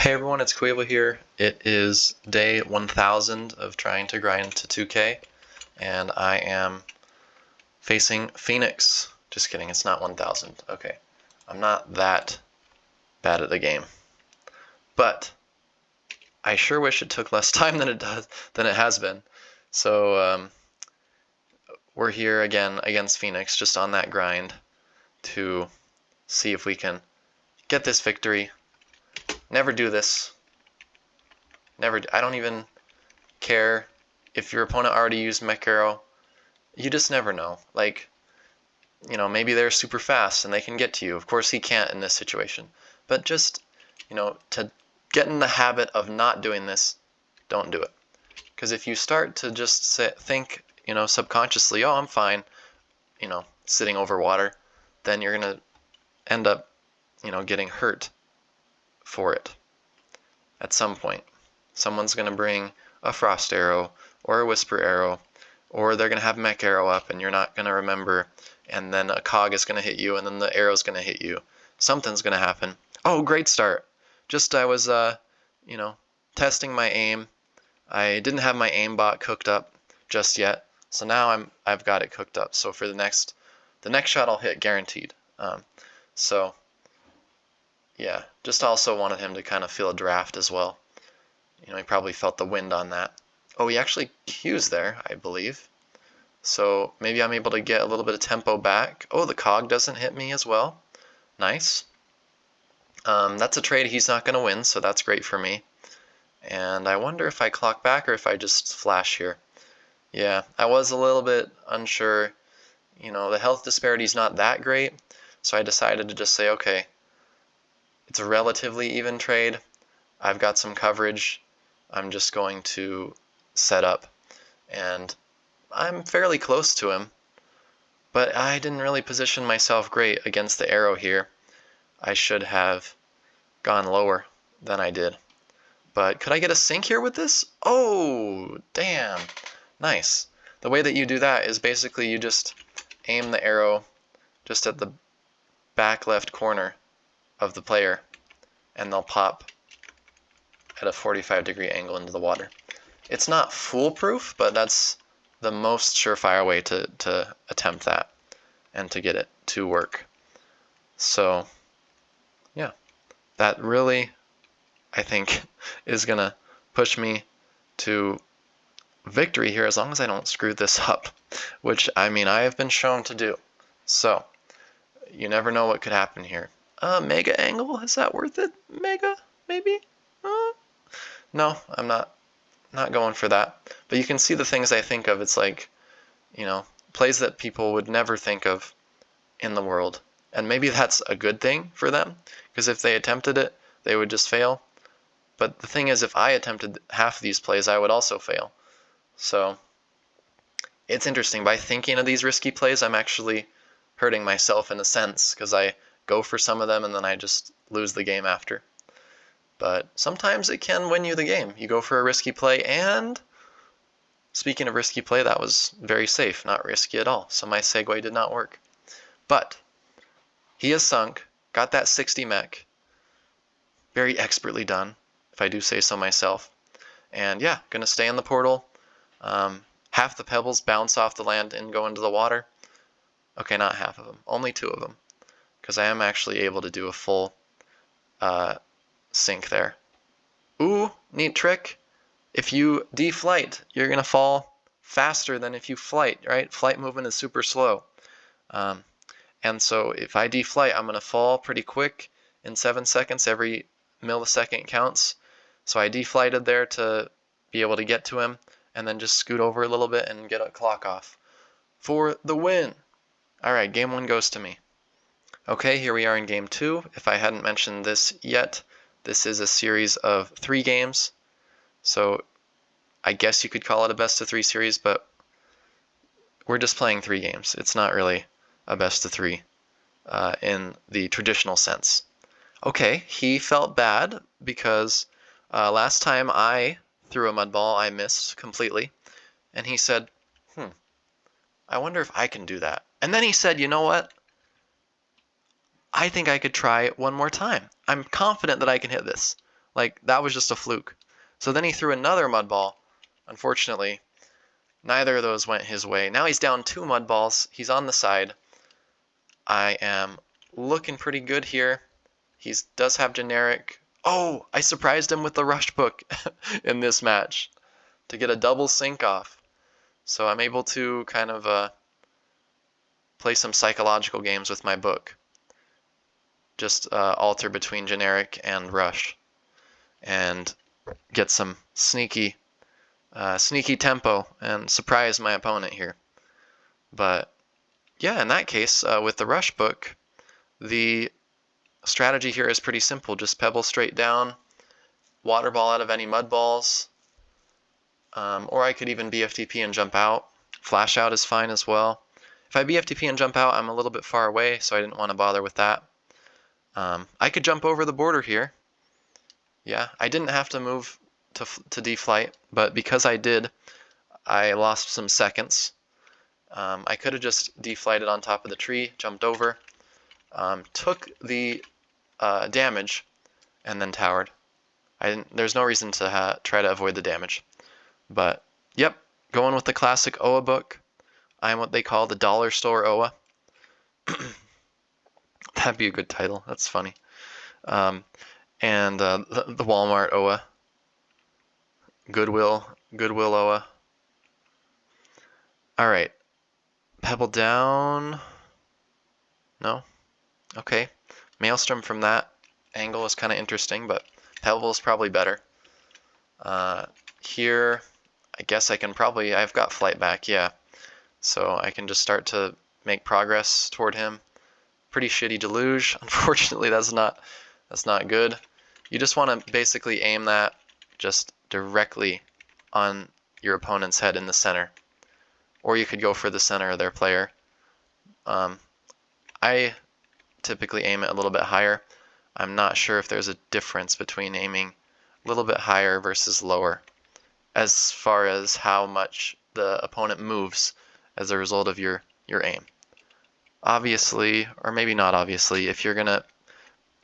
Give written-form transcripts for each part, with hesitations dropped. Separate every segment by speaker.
Speaker 1: Hey everyone, it's Cuevo here. It is day 1000 of trying to grind to 2K, and I am facing Phoenix. Just kidding, it's not 1000. Okay, I'm not that bad at the game. But I sure wish it took less time than it has been. So we're here again against Phoenix, just on that grind to see if we can get this victory. Never do this. I don't even care if your opponent already used Mech Arrow. You just never know. Like, maybe they're super fast and they can get to you. Of course he can't in this situation. But just, to get in the habit of not doing this, don't do it. Because if you start to just think, subconsciously, oh, I'm fine, sitting over water, then you're going to end up, getting hurt for it at some point. Someone's going to bring a Frost Arrow or a Whisper Arrow, or they're going to have Mech Arrow up and you're not going to remember, and then a cog is going to hit you, and then the arrow's going to hit you. Something's going to happen. Oh, great start. Just I was, testing my aim. I didn't have my aimbot cooked up just yet, so now I've got it cooked up. So for the next shot I'll hit guaranteed. So yeah, just also wanted him to kind of feel a draft as well. He probably felt the wind on that. Oh, he actually Q's there, I believe. So maybe I'm able to get a little bit of tempo back. Oh, the cog doesn't hit me as well. Nice. That's a trade he's not going to win, so that's great for me. And I wonder if I clock back or if I just flash here. Yeah, I was a little bit unsure. The health disparity is not that great, so I decided to just say, okay, it's a relatively even trade. I've got some coverage. I'm just going to set up, and I'm fairly close to him, but I didn't really position myself great against the arrow here. I should have gone lower than I did. But could I get a sink here with this? Oh, damn. Nice. The way that you do that is basically you just aim the arrow just at the back left corner of the player, and they'll pop at a 45-degree angle into the water. It's not foolproof, but that's the most surefire way to attempt that and to get it to work. So yeah, that really, I think, is going to push me to victory here as long as I don't screw this up, which, I mean, I have been shown to do. So you never know what could happen here. Mega angle, is that worth it? Mega, maybe? No, I'm not going for that. But you can see the things I think of. It's like, plays that people would never think of in the world. And maybe that's a good thing for them, because if they attempted it, they would just fail. But the thing is, if I attempted half of these plays, I would also fail. So it's interesting. By thinking of these risky plays, I'm actually hurting myself in a sense, because I go for some of them and then I just lose the game after. But sometimes it can win you the game. You go for a risky play, and speaking of risky play, that was very safe, not risky at all. So my segue did not work. But he has sunk, got that 60 mech. Very expertly done, if I do say so myself. And yeah, gonna stay in the portal. Half the pebbles bounce off the land and go into the water. Okay, not half of them, only 2 of them, because I am actually able to do a full sink there. Ooh, neat trick. If you deflight, you're gonna fall faster than if you flight, right? Flight movement is super slow. And so if I deflight, I'm gonna fall pretty quick in 7 seconds. Every millisecond counts. So I deflighted there to be able to get to him, and then just scoot over a little bit and get a clock off for the win. All right, game 1 goes to me. Okay, here we are in game 2. If I hadn't mentioned this yet, this is a series of 3 games. So I guess you could call it a best of 3 series, but we're just playing 3 games. It's not really a best of 3 in the traditional sense. Okay, he felt bad because last time I threw a mud ball, I missed completely. And he said, I wonder if I can do that. And then he said, you know what? I think I could try one more time. I'm confident that I can hit this. Like, that was just a fluke. So then he threw another mud ball. Unfortunately, neither of those went his way. Now he's down 2 mud balls. He's on the side. I am looking pretty good here. He does have generic. Oh, I surprised him with the rush book in this match to get a double sync off. So I'm able to kind of play some psychological games with my book. Just alter between generic and rush and get some sneaky tempo and surprise my opponent here. But yeah, in that case, with the rush book, the strategy here is pretty simple. Just pebble straight down, water ball out of any mud balls, or I could even BFTP and jump out. Flash out is fine as well. If I BFTP and jump out, I'm a little bit far away, so I didn't want to bother with that. I could jump over the border here. Yeah, I didn't have to move to deflight, but because I did, I lost some seconds. I could have just deflighted on top of the tree, jumped over, took the damage, and then towered. There's no reason to try to avoid the damage. But, yep, going with the classic OA book. I'm what they call the dollar store OA. That'd be a good title. That's funny. And the Walmart OA. Goodwill OA. All right. Pebble down. No? Okay. Maelstrom from that angle is kind of interesting, but Pebble is probably better. Here, I guess I've got flight back, yeah. So I can just start to make progress toward him. Pretty shitty deluge. Unfortunately, that's not good. You just want to basically aim that just directly on your opponent's head in the center. Or you could go for the center of their player. I typically aim it a little bit higher. I'm not sure if there's a difference between aiming a little bit higher versus lower as far as how much the opponent moves as a result of your aim. Obviously, or maybe not obviously, if you're going to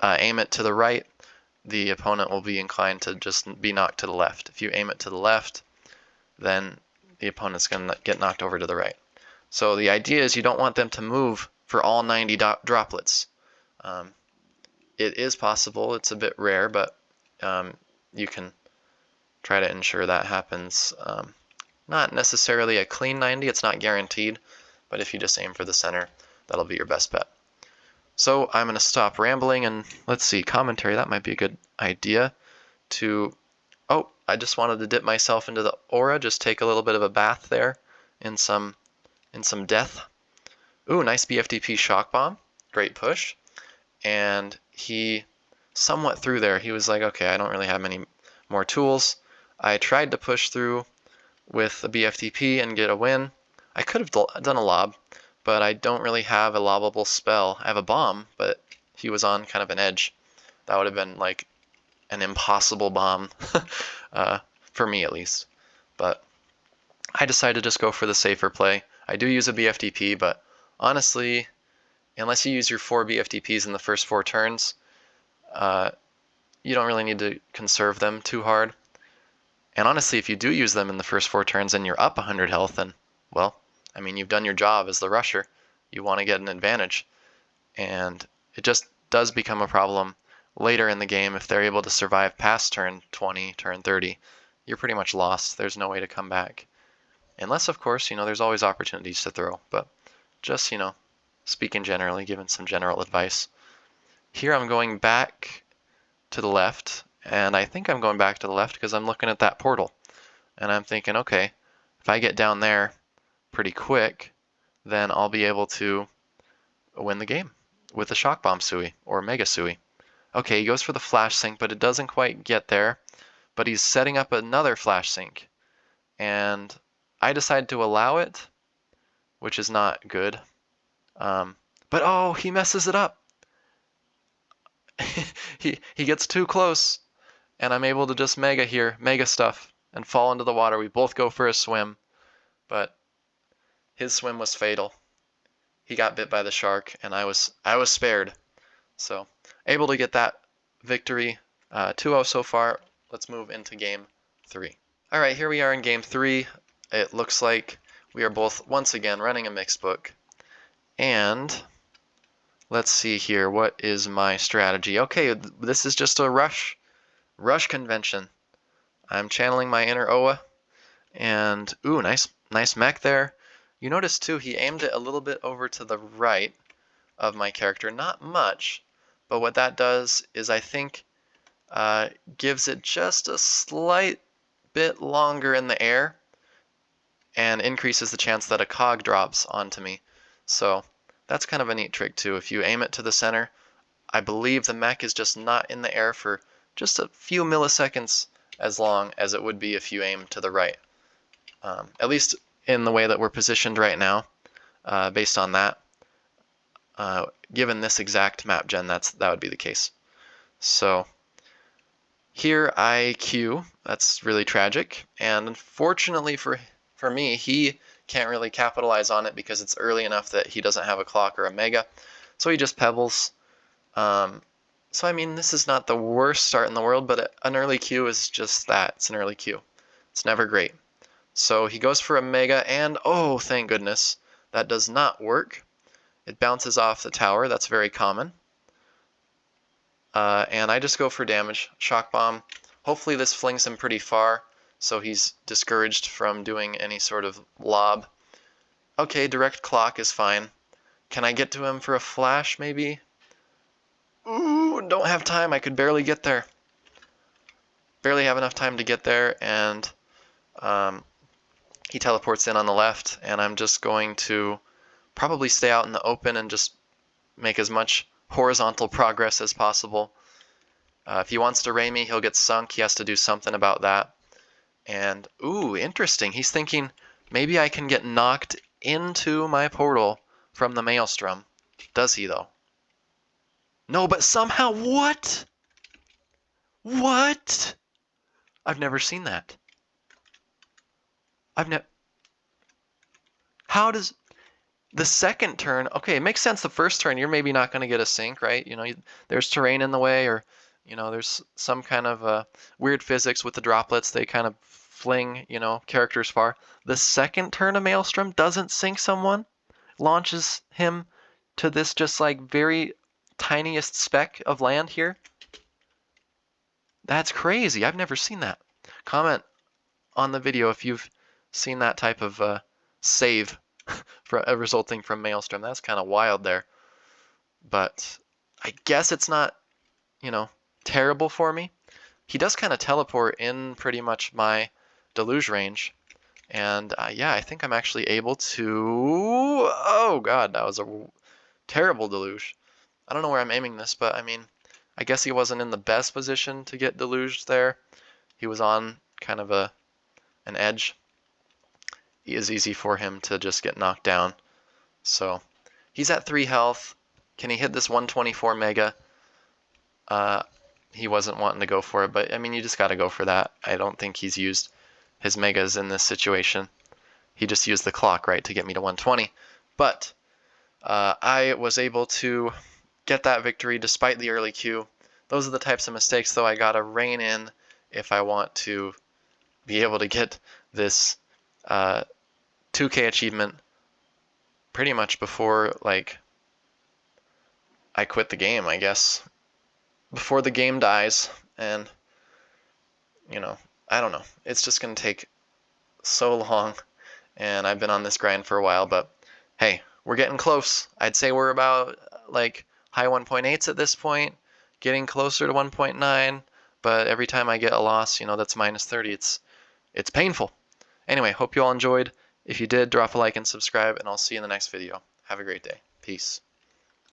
Speaker 1: aim it to the right, the opponent will be inclined to just be knocked to the left. If you aim it to the left, then the opponent's going to get knocked over to the right. So the idea is you don't want them to move for all 90 droplets. It is possible. It's a bit rare, but you can try to ensure that happens. Not necessarily a clean 90. It's not guaranteed. But if you just aim for the center, that'll be your best bet. So I'm going to stop rambling and let's see, commentary. That might be a good idea to... Oh, I just wanted to dip myself into the aura, just take a little bit of a bath there in some death. Ooh, nice BFDP shock bomb. Great push. And he somewhat threw there. He was like, okay, I don't really have many more tools. I tried to push through with a BFDP and get a win. I could have done a lob, but I don't really have a lobbable spell. I have a bomb, but he was on kind of an edge. That would have been like an impossible bomb, for me at least. But I decided to just go for the safer play. I do use a BFDP, but honestly, unless you use your 4 BFDPs in the first 4 turns, you don't really need to conserve them too hard. And honestly, if you do use them in the first 4 turns and you're up 100 health, then, well, I mean, you've done your job as the rusher. You want to get an advantage. And it just does become a problem later in the game if they're able to survive past turn 20, turn 30. You're pretty much lost. There's no way to come back. Unless, of course, there's always opportunities to throw. But just, speaking generally, giving some general advice. Here I'm going back to the left, and I think I'm going back to the left because I'm looking at that portal. And I'm thinking, okay, if I get down there pretty quick, then I'll be able to win the game with a Shock Bomb Sui or Mega Sui. Okay, he goes for the Flash Sync, but it doesn't quite get there. But he's setting up another Flash Sync. And I decide to allow it, which is not good. But oh, he messes it up. he gets too close, and I'm able to just mega stuff, and fall into the water. We both go for a swim, but his swim was fatal. He got bit by the shark, and I was spared. So able to get that victory 2-0 so far. Let's move into game 3. All right, here we are in game 3. It looks like we are both once again running a mixed book. And let's see here. What is my strategy? Okay, this is just a rush convention. I'm channeling my inner Oa. And ooh, nice mech there. You notice too, he aimed it a little bit over to the right of my character. Not much, but what that does is I think gives it just a slight bit longer in the air and increases the chance that a cog drops onto me. So that's kind of a neat trick too. If you aim it to the center, I believe the mech is just not in the air for just a few milliseconds as long as it would be if you aim to the right. At least in the way that we're positioned right now, based on that. Given this exact map gen, that would be the case. So here I Q, that's really tragic, and unfortunately for me, he can't really capitalize on it because it's early enough that he doesn't have a clock or a mega, so he just pebbles. So I mean, this is not the worst start in the world, but an early Q is just that, it's an early Q. It's never great. So he goes for a mega, and oh, thank goodness, that does not work. It bounces off the tower, that's very common. And I just go for damage. Shock bomb. Hopefully this flings him pretty far, so he's discouraged from doing any sort of lob. Okay, direct clock is fine. Can I get to him for a flash, maybe? Ooh, don't have time. I could barely get there. Barely have enough time to get there, and he teleports in on the left, and I'm just going to probably stay out in the open and just make as much horizontal progress as possible. If he wants to ray me, he'll get sunk. He has to do something about that. And, ooh, interesting. He's thinking, maybe I can get knocked into my portal from the Maelstrom. Does he, though? No, but somehow, what? What? I've never seen that. How does... The second turn, okay, it makes sense the first turn, you're maybe not going to get a sink, right? You know, there's terrain in the way, or, you know, there's some kind of weird physics with the droplets. They kind of fling, you know, characters far. The second turn of Maelstrom doesn't sink someone, launches him to this just like very tiniest speck of land here. That's crazy. I've never seen that. Comment on the video if you've seen that type of save resulting from Maelstrom. That's kind of wild there. But I guess it's not, you know, terrible for me. He does kind of teleport in pretty much my deluge range. And yeah, I think I'm actually able to... Oh god, that was a terrible deluge. I don't know where I'm aiming this, but I mean, I guess he wasn't in the best position to get deluged there. He was on kind of an edge. It is easy for him to just get knocked down. So he's at 3 health. Can he hit this 124 mega? He wasn't wanting to go for it, but I mean, you just got to go for that. I don't think he's used his megas in this situation. He just used the clock, right, to get me to 120. But I was able to get that victory despite the early Q. Those are the types of mistakes, though, I got to rein in if I want to be able to get this 2K achievement pretty much before, like, I quit the game, I guess. Before the game dies, and, you know, I don't know. It's just going to take so long, and I've been on this grind for a while, but hey, we're getting close. I'd say we're about, like, high 1.8s at this point, getting closer to 1.9, but every time I get a loss, you know, that's minus 30. It's painful. Anyway, hope you all enjoyed. If you did, drop a like and subscribe, and I'll see you in the next video. Have a great day. Peace.